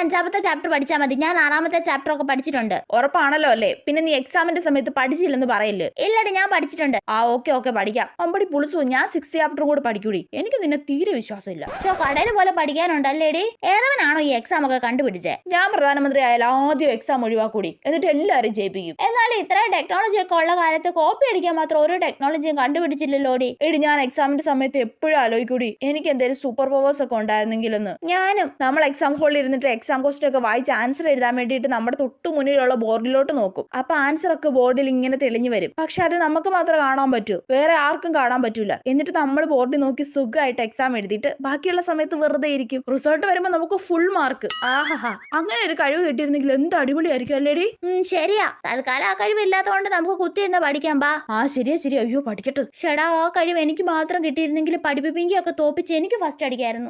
5ാമത്തെ chapter പഠിച്ചാൽ മതി. ഞാൻ 6ാമത്തെ ചാപ്റ്റർ ഒക്കെ പഠിച്ചിട്ടുണ്ട്. ഉറപ്പാണല്ലോ അല്ലേ? പിന്നെ നീ എക്സാമിന്റെ സമയത്ത് പഠിച്ചില്ലെന്ന് പറയില്ലേ? ഇല്ലടി, ഞാൻ പഠിച്ചിട്ടുണ്ട്. ഓക്കെ പഠിക്കാം. അമ്പടി പുളിച്ചു, ഞാൻ 6th ചാപ്റ്റർ കൂടെ പഠിക്കൂടി. എനിക്ക് നിന്നെ തീരെ വിശ്വാസമില്ല. കടയിൽ പോലെ പഠിക്കാനുണ്ടല്ലേടി? ഏതവനാണോ ഈ എക്സാം ഒക്കെ കണ്ടുപിടിച്ചേ? ഞാൻ പ്രധാനമന്ത്രി ആയാലും ആദ്യം എക്സാം ഒഴിവാക്കൂടി, എന്നിട്ട് എല്ലാരും ജയിപ്പിക്കും. എന്നാലും ഇത്രയും ടെക്നോളജി ഒക്കെ ഉള്ള കാലത്ത് കോപ്പി അടിക്കാൻ മാത്രം ഒരു ടെക്നോളജിയും കണ്ടുപിടിച്ചില്ലല്ലോടി. എടി, ഞാൻ എക്സാമിന്റെ സമയത്ത് എപ്പോഴും ആലോചിക്കൂടി, എനിക്ക് എന്തെങ്കിലും സൂപ്പർ പവേഴ്സ് ഒക്കെ ഉണ്ടായിരുന്നെങ്കിലെന്ന്. ഞാനും. നമ്മൾ എക്സാം ഹോളിൽ ഇരുന്നിട്ട് എക്സാം ക്വസ്റ്റൻ ഒക്കെ വായിച്ച് ആൻസർ എഴുതാൻ വേണ്ടിയിട്ട് നമ്മുടെ തൊട്ടു മുന്നിലുള്ള ബോർഡിലോട്ട് നോക്കും. അപ്പൊ ആൻസർ ഒക്കെ ബോർഡിൽ ഇങ്ങനെ തെളിഞ്ഞു വരും. പക്ഷെ അത് നമുക്ക് മാത്രം കാണാൻ പറ്റൂ, വേറെ ആർക്കും കാണാൻ പറ്റൂല. എന്നിട്ട് നമ്മൾ ബോർഡിൽ നോക്കി സുഖമായിട്ട് എക്സാം എഴുതിയിട്ട് ബാക്കിയുള്ള സമയത്ത് വെറുതെ ഇരിക്കും. റിസൾട്ട് വരുമ്പോൾ നമുക്ക് ഫുൾ മാർക്ക്. ആഹാ, അങ്ങനെ ഒരു കഴിവ് കിട്ടിയിരുന്നെങ്കിൽ എന്ത് അടിപൊളിയായിരിക്കും അല്ലേടി? ശരിയാ. തൽക്കാലം ആ കഴിവില്ലാത്തതുകൊണ്ട് നമുക്ക് കുത്തിയിരുന്ന് പഠിക്കാം. ബാ. ശരിയാ. അയ്യോ, പഠിക്കട്ടെ. ഷടാ, ആ കഴിവ് എനിക്ക് മാത്രം കിട്ടിയിരുന്നെങ്കിൽ പഠിപ്പിപ്പിക്കൊക്കെ തോപ്പിച്ച് എനിക്ക് ഫസ്റ്റ് അടിക്കായിരുന്നു.